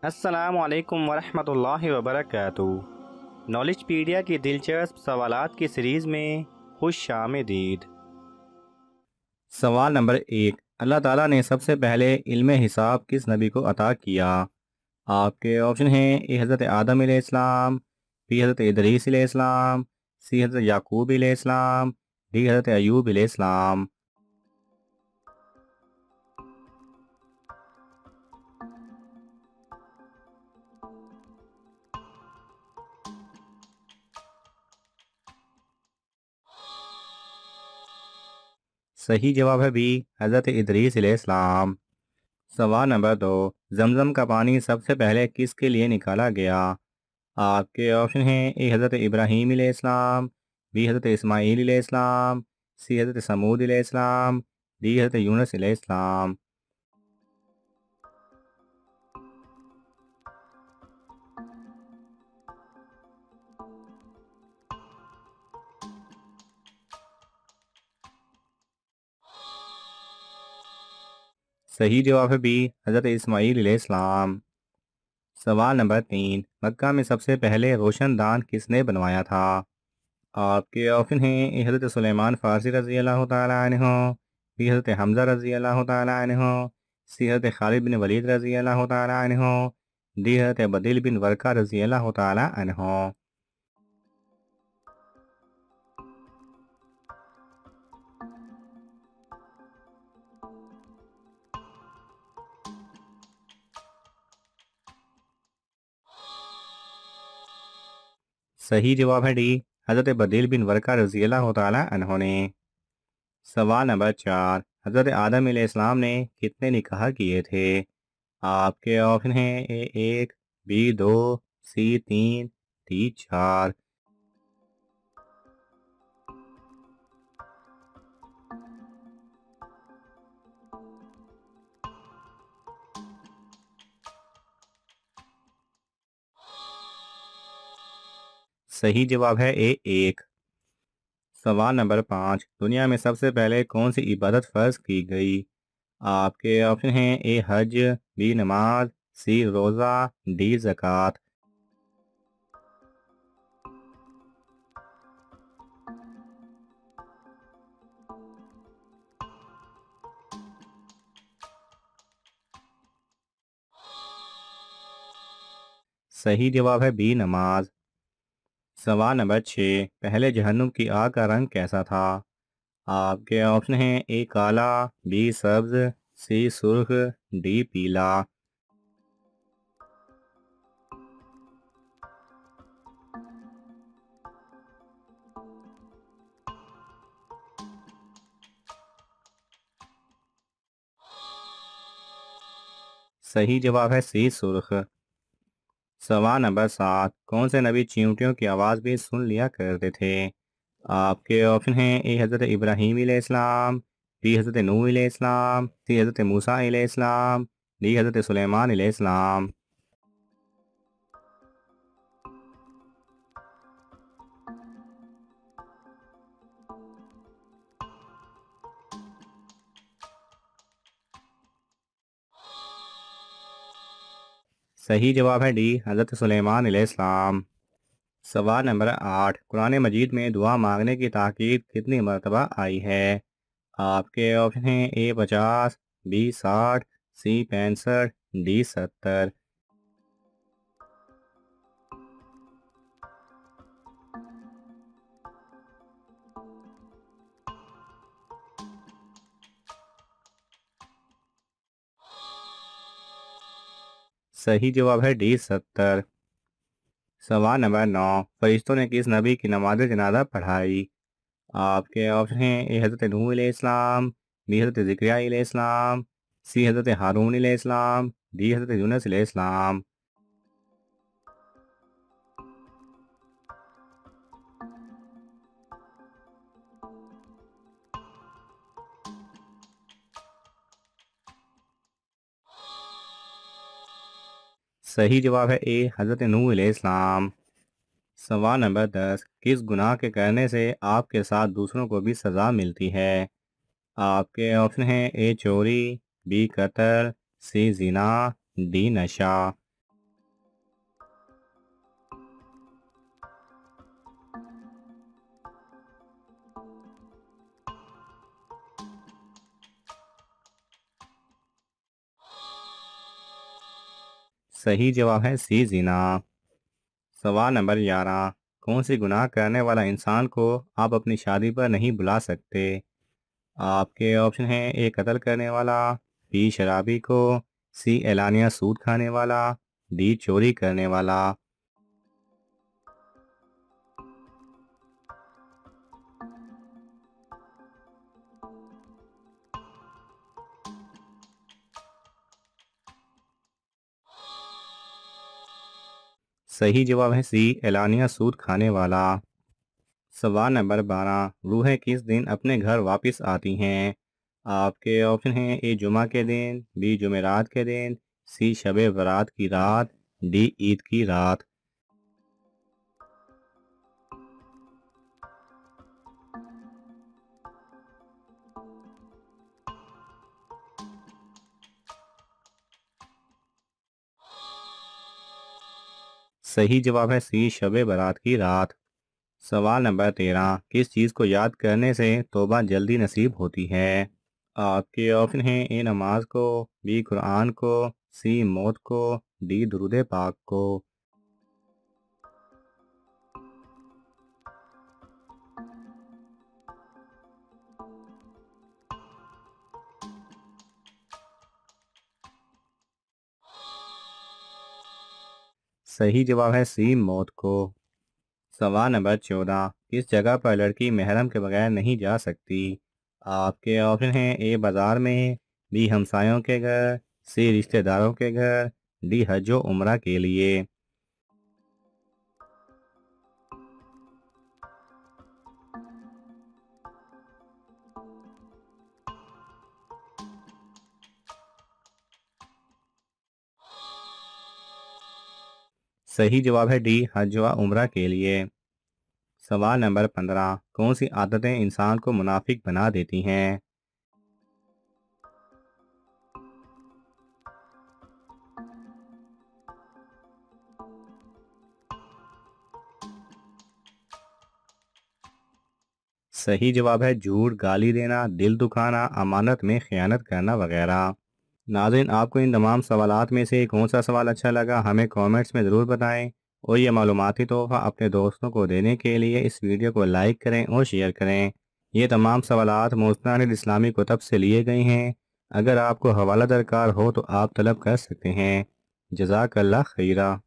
अस्सलामुअलैकुम वरहमतुल्लाहि वबरकातुहू। नॉलेजपीडिया की दिलचस्प सवालात की सीरीज़ में खुश आमदीद। सवाल नंबर 1, अल्लाह ताला ने सबसे पहले इल्म हिसाब किस नबी को अता किया? आपके ऑप्शन हैं: ए हज़रत आदम अलैहिस्सलाम, बी हज़रत इदरीस अलैहिस्सलाम, सी हज़रत याकूब अलैहिस्सलाम, डी हज़रत अयूब अलैहिस्सलाम। सही जवाब है बी, हज़रत इदरीस अलैहिस्सलाम। सवाल नंबर 2, जमजम का पानी सबसे पहले किसके लिए निकाला गया? आपके ऑप्शन हैं: ए हज़रत इब्राहीम अलैहिस्सलाम, बी हज़रत इस्माईल अलैहिस्सलाम, सी हज़रत समूद अलैहिस्सलाम, डी हज़रत यूनुस अलैहिस्सलाम। सही जवाब है बी, हज़रत इस्माईल अलैहिस्सलाम। सवाल नंबर 3, मक्का में सबसे पहले रोशनदान किसने बनवाया था? आपके ऑप्शन हैं: ए हज़रत सुलेमान फ़ारसी रज़ी अल्लाह तआला अन्हु, बी हज़रत हमज़ा रज़ी अल्लाह तआला अन्हु, सी हज़रत खालिद बिन वलीद रज़ी अल्लाह तआला अन्हु, डी हज़रत बदील बिन वर्का रज़ी अल्लाह तआला अन्हु। सही जवाब है डी, हज़रत बदील बिन वर्का रज़ी अल्लाह तआला अन्हु ने। सवाल नंबर 4, हज़रत आदम अलैहिस्सलाम ने कितने निकाह किए थे? आपके ऑप्शन हैं: ए 1, बी 2, सी 3, डी 4। सही जवाब है ए 1। सवाल नंबर 5, दुनिया में सबसे पहले कौन सी इबादत फ़र्ज की गई? आपके ऑप्शन हैं: ए हज, बी नमाज, सी रोज़ा, डी ज़कात। सही जवाब है बी नमाज। सवाल नंबर 6, पहले जहन्नुम की आग का रंग कैसा था? आपके ऑप्शन हैं: ए काला, बी सब्ज, सी सुर्ख, डी पीला। सही जवाब है सी सुर्ख। सवाल नंबर 7, कौन से नबी चींटियों की आवाज़ भी सुन लिया करते थे? आपके ऑप्शन हैं: ए हज़रत इब्राहीम अलैहिस्सलाम, बी हज़रत नूह अलैहिस्सलाम, सी हज़रत मूसा अलैहिस्सलाम, डी हज़रत सुलेमान अलैहिस्सलाम। सही जवाब है डी, हज़रत सुलेमान अलैहिस्सलाम। सवाल नंबर 8, कुरान मजीद में दुआ मांगने की ताकीद कितनी मरतबा आई है? आपके ऑप्शन हैं: ए 50, बी 60, सी 65, डी 70। सही जवाब है डी 70। सवाल नंबर 9, फरिश्तों ने किस नबी की नमाज जनाजा पढ़ाई? आपके ऑप्शन हैं: ए हज़रत नूह अलैहिस्सलाम, बी हज़रत ज़करिया अलैहिस्सलाम, सी हज़रत हारून अलैहिस्सलाम, डी हज़रत यूनुस अलैहिस्सलाम। सही जवाब है ए, हज़रत नूह अलैहिस्सलाम। सवाल नंबर 10, किस गुनाह के करने से आपके साथ दूसरों को भी सज़ा मिलती है? आपके ऑप्शन हैं: ए चोरी, बी कत्ल, सी जिना, डी नशा। सही जवाब है सी जीना। सवाल नंबर 11, कौन सी गुनाह करने वाला इंसान को आप अपनी शादी पर नहीं बुला सकते? आपके ऑप्शन हैं: ए कत्ल करने वाला, बी शराबी को, सी एलानिया सूद खाने वाला, डी चोरी करने वाला। सही जवाब है सी एलानिया सूद खाने वाला। सवाल नंबर 12, रूहें किस दिन अपने घर वापस आती हैं? आपके ऑप्शन हैं: ए जुमा के दिन, बी जुमेरात के दिन, सी शबे बारात की रात, डी ईद की रात। सही जवाब है सी शबे बारात की रात। सवाल नंबर 13, किस चीज़ को याद करने से तौबा जल्दी नसीब होती है? आपके ऑप्शन हैं: ए नमाज को, बी कुरान को, सी मौत को, डी दुरूद पाक को। सही जवाब है सी मौत को। सवाल नंबर 14, किस जगह पर लड़की महरम के बगैर नहीं जा सकती? आपके ऑप्शन हैं: ए बाज़ार में, बी हमसायों के घर, सी रिश्तेदारों के घर, डी हज व उम्रा के लिए। सही जवाब है डी हज व उम्रा के लिए। सवाल नंबर 15, कौन सी आदतें इंसान को मुनाफिक बना देती हैं? सही जवाब है झूठ, गाली देना, दिल दुखाना, अमानत में खयानत करना वगैरह। नाज़रीन, आपको इन तमाम सवालात में से कौन सा सवाल अच्छा लगा हमें कमेंट्स में ज़रूर बताएं। और ये मालूमाती तोहफ़ा अपने दोस्तों को देने के लिए इस वीडियो को लाइक करें और शेयर करें। ये तमाम सवालात मुस्तानिद इस्लामी कुतब से लिए गए हैं। अगर आपको हवाला दरकार हो तो आप तलब कर सकते हैं। जज़ाकल्लाह खैरा।